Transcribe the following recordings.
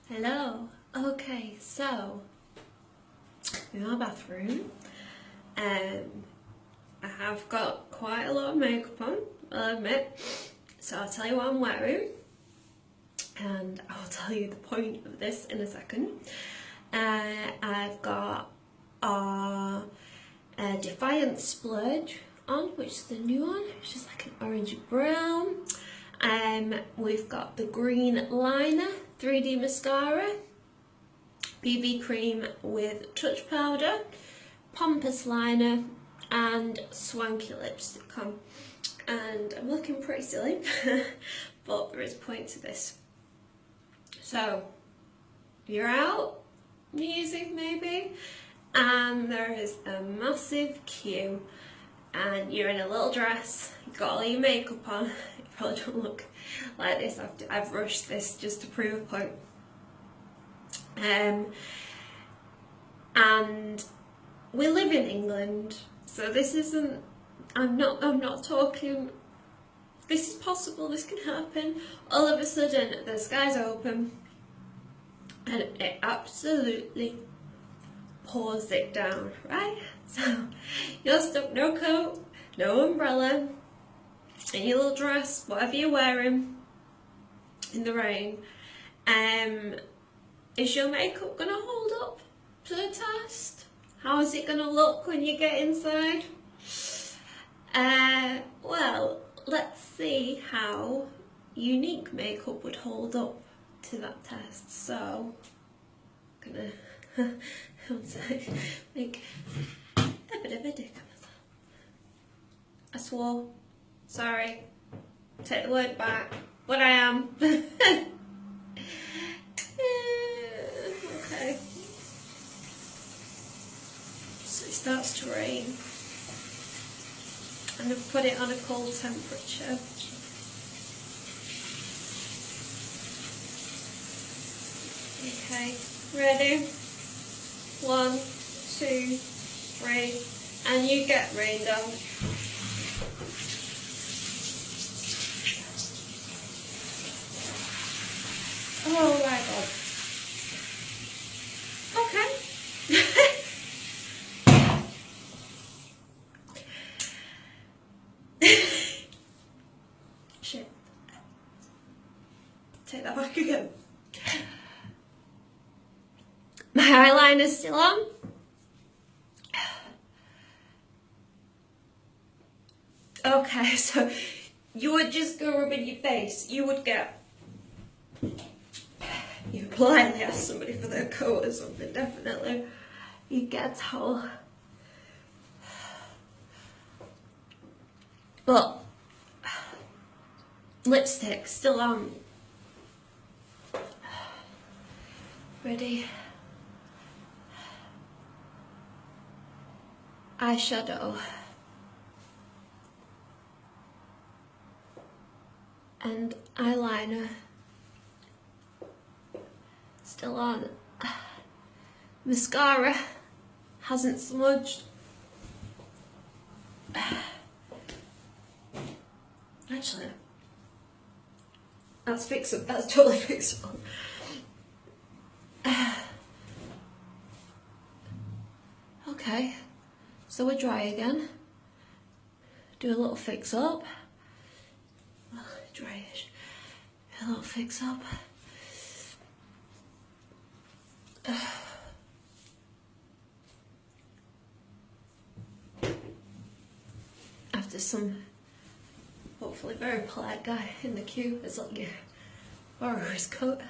Hello. Okay, so in our bathroom, I have got quite a lot of makeup on, I'll admit. So I'll tell you what I'm wearing, and I'll tell you the point of this in a second. I've got our Defiant Splurge on, which is the new one, which is like an orangey brown. We've got the green liner 3D mascara, BB cream with touch powder, pompous liner, and swanky lipstick on. And I'm looking pretty silly, but there is a point to this. So you're out music maybe, and there is a massive queue, and you're in a little dress, you've got all your makeup on. You probably don't look like this. I've rushed this just to prove a point. And we live in England, so this isn't, I'm not talking, this is possible, this can happen. All of a sudden the sky's open and it absolutely pours it down, right? So you're stuck, no coat, no umbrella, in your little dress, whatever you're wearing, in the rain. Is your makeup gonna hold up to the test? How is it gonna look when you get inside? Well, let's see how Younique makeup would hold up to that test. So, I'm gonna make a bit of a dick of myself. I swore. Sorry. Take the word back. But I am. Okay. So it starts to rain. I'm going to put it on a cold temperature. Okay, ready? 1, 2, 3, and you get rained on. Oh my god. Okay. Shit. Take that back again. My eyeliner's still on. Okay, so you would just go rubbing your face. You would get, you politely ask somebody for their coat or something, definitely. You get a towel. But lipstick still on. Ready? Eyeshadow. And eyeliner. Still on. Mascara hasn't smudged. Actually, that's fixable. That's totally fixable. Okay, so we're dry again. Do a little fix up. Dryish. A little fix up. After some hopefully very polite guy in the queue is letting you borrow his coat,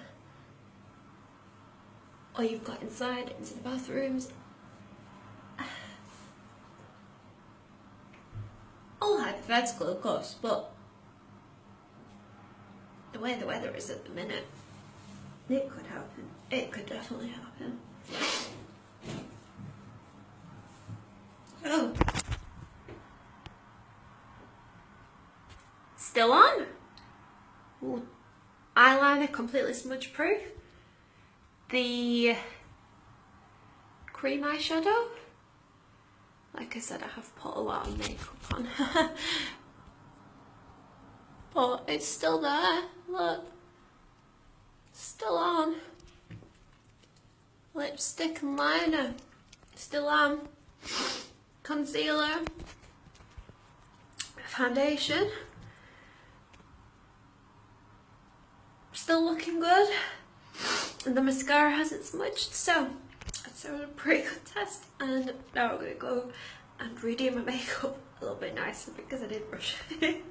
or you've got inside into the bathrooms. All hypothetical, of course, but the way the weather is at the minute, it could happen. It could definitely happen. Oh. Still on. Ooh. Eyeliner completely smudge proof. The cream eyeshadow. Like I said, I have put a lot of makeup on. But it's still there. Look. Still on. lipstick and liner. Still am. Concealer. Foundation. Still looking good. And the mascara hasn't smudged, so that's a pretty good test. And now I'm gonna go and redo my makeup a little bit nicer because I did brush it.